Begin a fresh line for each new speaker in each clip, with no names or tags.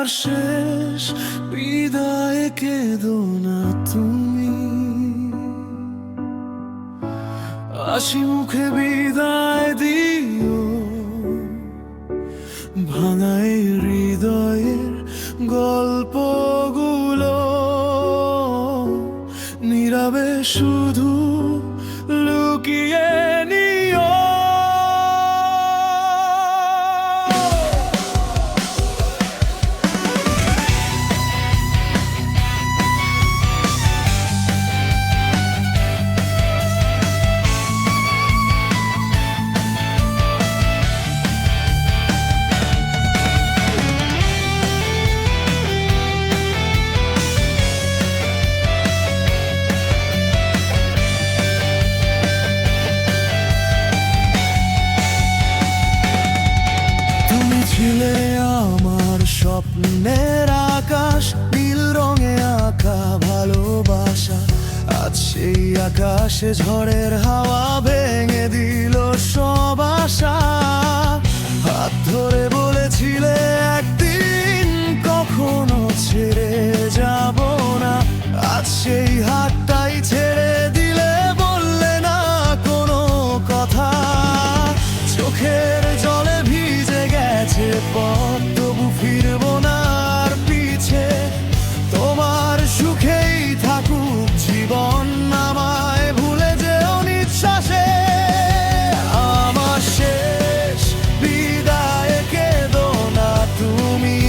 শেষ বিদায় কেঁদো না তুমি, হাসি মুখে বিদায় দিও। ভাঙাই হৃদয়ের গল্পগুলো নীরবে শুধু লুকিয়ে নিও। ছিলে আমার স্বপ্নের আকাশ, নীল রঙে আঁকা ভালোবাসা। আজ সেই আকাশে ঝড়ের হাওয়া ভেঙে দিল সব আশা। হাত ধরে বলেছিলে একদিন কখনো ছেড়ে যাব না, আজ সেই হাতটাই ছেড়ে দিলে, বললে না কোনো কথা। চোখের জলে ভিজে গেছে পথ, তবু ফিরবো না আর পিছে। তোমার সুখেই থাকুক জীবন, আমায় ভুলে যেও নিঃশ্বাসে। আমার শেষ বিদায় কেঁদো না তুমি,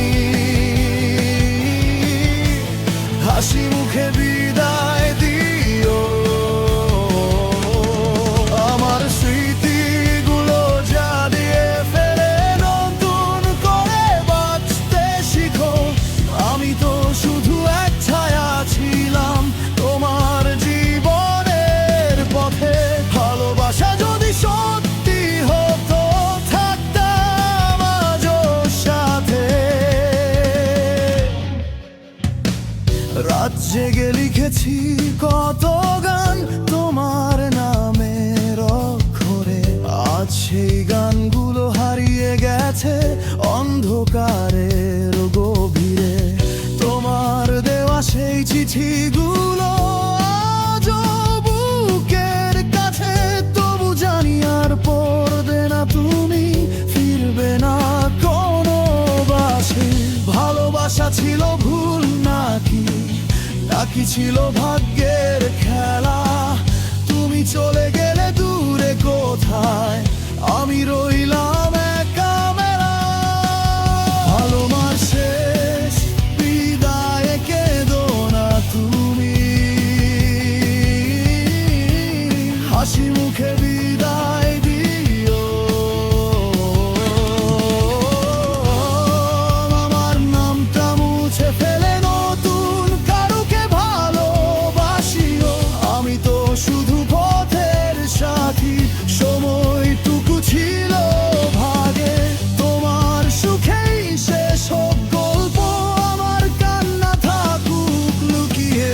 হাসি মুখে বিদায় দিও। আমার স্মৃতিগুলো যা দিয়ে ফেলে নতুন করে বাঁচতে শিখো। আমি তো শুধু এক ছায়া ছিলাম তোমার জীবনের পথে। ভালোবাসা যদি সত্যি হতো, থাকতাম আজ ওর সাথে। রাত জেগে লিখেছি কত গান তোমার নামের অক্ষরে, আজ সেই গানগুলো হারিয়ে গেছে অন্ধকারের গভীরে। তোমার দেওয়া সেই চিঠিগুলো আজও বুকের কাছে, তবু জানি আর পড়বে না তুমি, ফিরবে না কোনো বাসে। ভালোবাসা ছিল ভুল নাকি, নাকি ছিল ভাগ্যের খেলা? তুমি চলে গেলে দূরে কোথায়, আমি রইলাম একা মেলা। ভালোবাসার শেষ বিদায় কেঁদো না তুমি, হাসি মুখে বিদায় দিও। আমার নামটা মুছে ফেলে নতুন কারুকে ভালোবাসিও। আমি তো শুধু পথের সাথী, সময়টুকু ছিল ভাগে। তোমার সুখেই শেষ হোক গল্প, আমার কান্না থাকুক লুকিয়ে।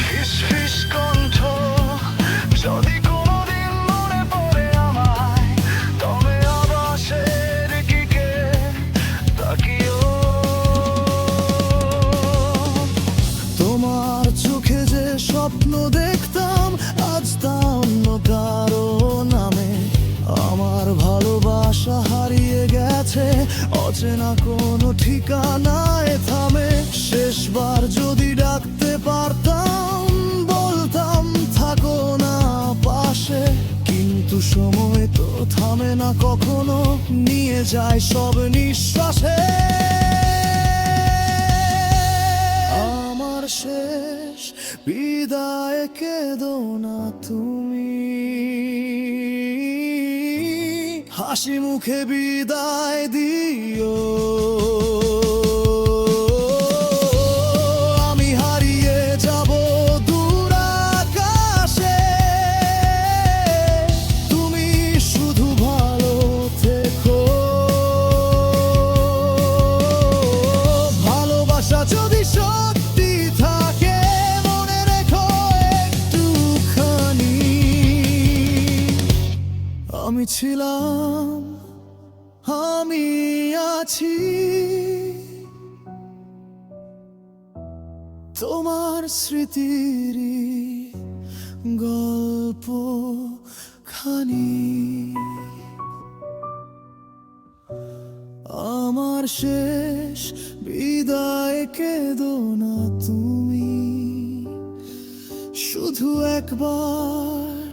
ফিস ফিস কণ্ঠ যদি কোনোদিন মনে পড়ে আমায়, তবে আবাসের দিকে তাকিও। তোমার চোখে যে স্বপ্ন দেখতাম, আজ তা অন্য কারো নামে। আমার ভালোবাসা হারিয়ে গেছে অচেনা কোনো ঠিকানায় থামে। শেষবার যদি ডাকতে পারতাম, বলতাম থাকো না পাশে। কিন্তু সময় তো থামে না কখনো, নিয়ে যায় সব নিঃশ্বাসে। আমার শেষ বিদায় কেঁদো না তুমি, হাসি মুখে বিদায় দিও। আমি হারিয়ে যাব দূর আকাশে, তুমি শুধু ভালো থেকো। আছি তোমার স্মৃতির গল্প খানি। আমার শেষ বিদায় কেঁদো না তুমি, শুধু একবার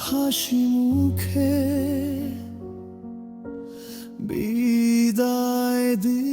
হাসি মুখে বিদায় দি।